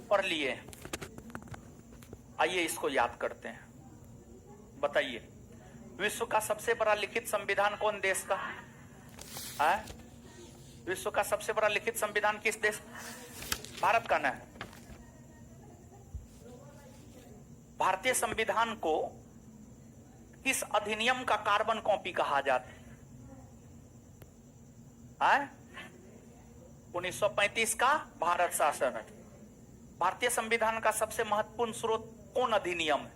पढ़ लिए, आइए इसको याद करते हैं। बताइए, विश्व का सबसे बड़ा लिखित संविधान कौन देश का है? विश्व का सबसे बड़ा लिखित संविधान किस देश? भारत का ना है। भारतीय संविधान को किस अधिनियम का कार्बन कॉपी कहा जाता है? 1935 का भारत शासन। भारतीय संविधान का सबसे महत्वपूर्ण स्रोत कौन अधिनियम है?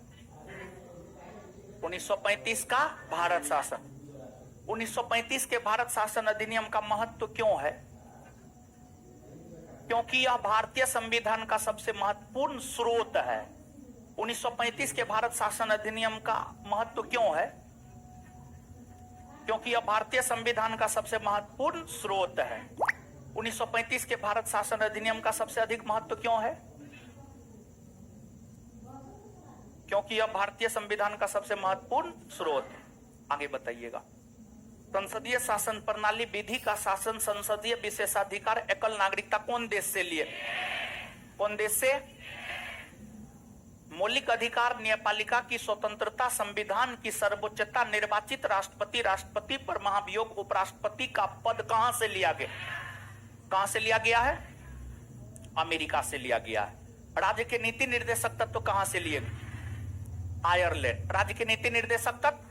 1935 का भारत शासन। 1935 के भारत शासन अधिनियम का महत्व क्यों है? क्योंकि यह भारतीय संविधान का सबसे महत्वपूर्ण स्रोत है। 1935 के भारत शासन अधिनियम का महत्व क्यों है? क्योंकि यह भारतीय संविधान का सबसे महत्वपूर्ण स्रोत है। 1935 के भारत शासन अधिनियम का सबसे अधिक महत्व क्यों है? क्योंकि यह भारतीय संविधान का सबसे महत्वपूर्ण स्रोत है। आगे बताइएगा। संसदीय शासन प्रणाली विधि का शासन, संसदीय विशेषाधिकार, एकल नागरिकता कौन देश से लिए? कौन देश से? मौलिक अधिकार, न्यायपालिका की स्वतंत्रता, संविधान की सर्वोच्चता, निर्वाचित राष्ट्रपति, राष्ट्रपति पर महाभियोग, उपराष्ट्रपति का पद कहां से लिया गया? कहां से लिया गया है? अमेरिका से लिया गया है। राज्य के नीति निर्देशक तत्व कहां से लिए? आयरलैंड। राज्य के नीति निर्देशक तत्व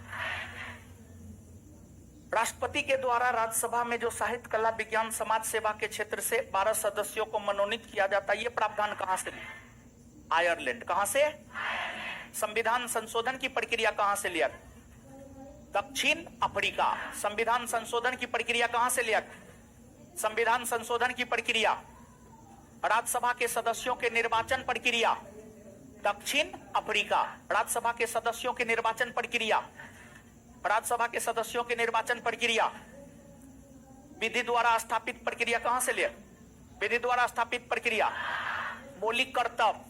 राष्ट्रपति के द्वारा राज्यसभा में जो साहित्य, कला, विज्ञान, समाज सेवा के क्षेत्र से 12 सदस्यों को मनोनीत किया जाता है, ये प्रावधान कहां से? आयरलैंड। कहां से? संविधान संशोधन की प्रक्रिया कहां से लिया? दक्षिण अफ्रीका। संविधान संशोधन की प्रक्रिया कहां से लिया? संविधान संशोधन की प्रक्रिया, राज्यसभा के सदस्यों के निर्वाचन प्रक्रिया, दक्षिण अफ्रीका। राज्यसभा के सदस्यों के निर्वाचन प्रक्रिया, राज्यसभा के सदस्यों के निर्वाचन प्रक्रिया, विधि द्वारा स्थापित प्रक्रिया कहां से लिया? विधि द्वारा स्थापित प्रक्रिया। मौलिक कर्तव्य,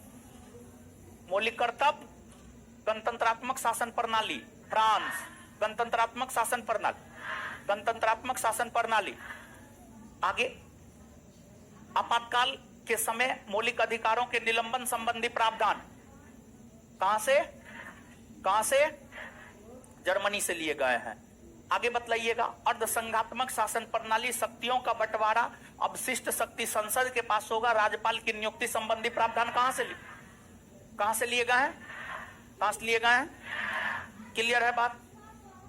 मौलिक कर्तव्य, गणतंत्रात्मक शासन प्रणाली, फ्रांस। गणतंत्रात्मक शासन प्रणाली, गणतंत्रात्मक शासन प्रणाली। आगे, आपातकाल के समय मौलिक अधिकारों के निलंबन संबंधी प्रावधान कहां से? कहां से? जर्मनी से लिए गए हैं। आगे बतलाइएगा। अर्धसंघात्मक शासन प्रणाली, शक्तियों का बंटवारा, अवशिष्ट शक्ति संसद के पास होगा, राज्यपाल की नियुक्ति संबंधी प्रावधान कहां से लिए गए हैं? कहां से लिए गए हैं? क्लियर है बात?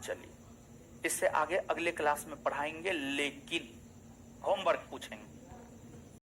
चलिए, इससे आगे अगले क्लास में पढ़ाएंगे, लेकिन होमवर्क पूछेंगे।